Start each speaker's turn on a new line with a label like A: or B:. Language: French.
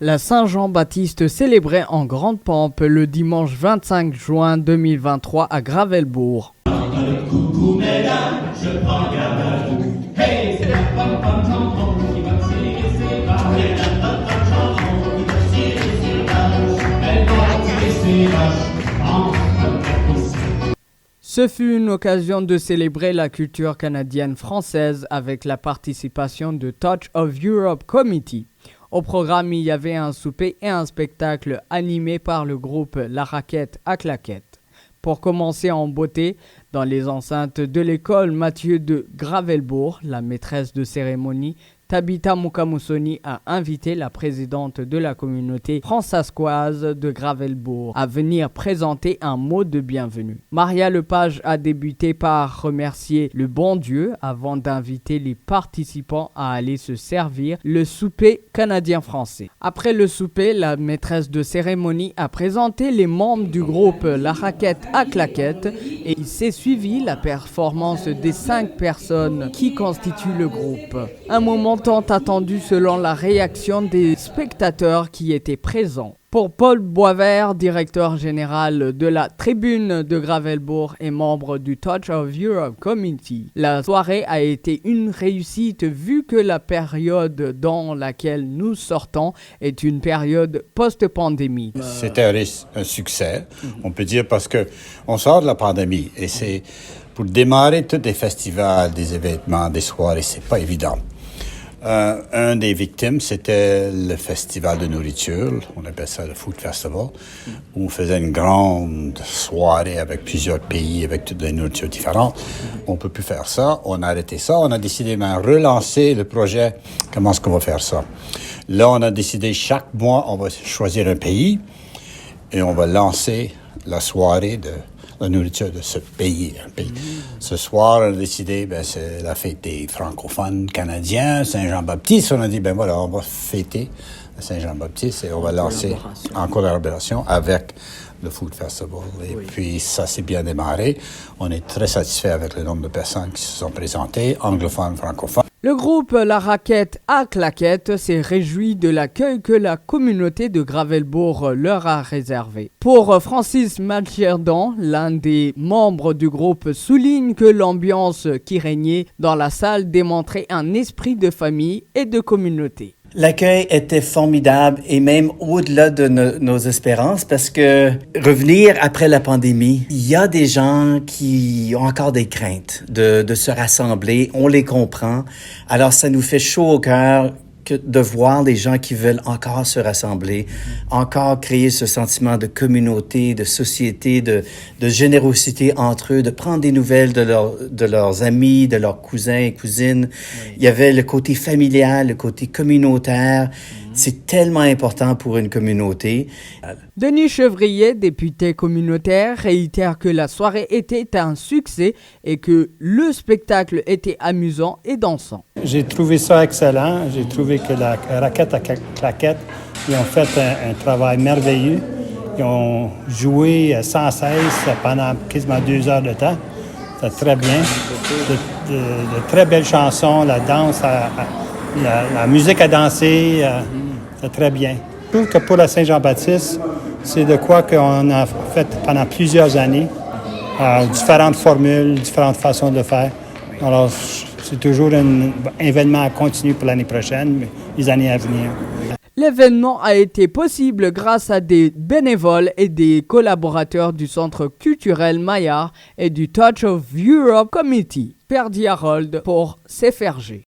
A: La Saint-Jean-Baptiste célébrée en grande pompe le dimanche 25 juin 2023 à Gravelbourg.
B: Coucou mesdames, je prends garde à vous. Hey, c'est la pom-pom-pom-pom qui va tirer ses vaches. La pom-pom-pom-pom qui va tirer ses vaches. Elle va tirer ses vaches en pom-pom.
A: Ce fut une occasion de célébrer la culture canadienne-française avec la participation de Touch of Europe Committee. Au programme, il y avait un souper et un spectacle animé par le groupe La Raquette à Claquette. Pour commencer en beauté, dans les enceintes de l'école Mathieu de Gravelbourg, la maîtresse de cérémonie, Tabitha Mukamusoni a invité la présidente de la communauté françaiscoise de Gravelbourg à venir présenter un mot de bienvenue. Maria Lepage a débuté par remercier le bon Dieu avant d'inviter les participants à aller se servir le souper canadien-français. Après le souper, la maîtresse de cérémonie a présenté les membres du groupe La Raquette à Claquette et il s'est suivi la performance des 5 personnes qui constituent le groupe. Un moment tant attendu selon la réaction des spectateurs qui étaient présents. Pour Paul Boisvert, directeur général de la Tribune de Gravelbourg et membre du Touch of Europe Committee, la soirée a été une réussite vu que la période dans laquelle nous sortons est une période post-pandémie.
C: C'était un succès, on peut dire, parce que on sort de la pandémie et c'est pour démarrer tous les festivals, des événements, des soirées, c'est pas évident. Un des victimes, c'était le festival de nourriture, on appelle ça le Food Festival, où on faisait une grande soirée avec plusieurs pays, avec toutes les nourritures différentes. On peut plus faire ça, on a arrêté ça, on a décidé de relancer le projet, comment est-ce qu'on va faire ça. Là, on a décidé chaque mois, on va choisir un pays et on va lancer la soirée de la nourriture de ce pays. Ce soir, on a décidé, c'est la fête des francophones canadiens, Saint-Jean-Baptiste. On a dit, voilà, on va fêter Saint-Jean-Baptiste et on va lancer en collaboration avec le Food Festival. Et puis, ça s'est bien démarré. On est très satisfait avec le nombre de personnes qui se sont présentées, anglophones, francophones.
A: Le groupe La Raquette à Claquette s'est réjoui de l'accueil que la communauté de Gravelbourg leur a réservé. Pour Francis Malcherdan, l'un des membres du groupe souligne que l'ambiance qui régnait dans la salle démontrait un esprit de famille et de communauté.
D: L'accueil était formidable et même au-delà de nos espérances parce que revenir après la pandémie, il y a des gens qui ont encore des craintes de se rassembler. On les comprend. Alors, ça nous fait chaud au cœur de voir les gens qui veulent encore se rassembler, encore créer ce sentiment de communauté, de société, de générosité entre eux, de prendre des nouvelles de leurs amis, de leurs cousins et cousines. Oui. Il y avait le côté familial, le côté communautaire. C'est tellement important pour une communauté.
A: Denis Chevrier, député communautaire, réitère que la soirée était un succès et que le spectacle était amusant et dansant.
E: J'ai trouvé ça excellent. J'ai trouvé que la Raquette à Claquette, ils ont fait un travail merveilleux. Ils ont joué sans cesse pendant quasiment 2 heures de temps. C'était très bien. De très belles chansons, la danse, la musique à danser, c'est très bien. Je trouve que pour la Saint-Jean-Baptiste, c'est de quoi qu'on a fait pendant plusieurs années. Différentes formules, différentes façons de le faire. Alors, c'est toujours un événement à continuer pour l'année prochaine, les années à venir.
A: L'événement a été possible grâce à des bénévoles et des collaborateurs du Centre culturel Maillard et du Touch of Europe Committee. Perdi Harold pour CFRG.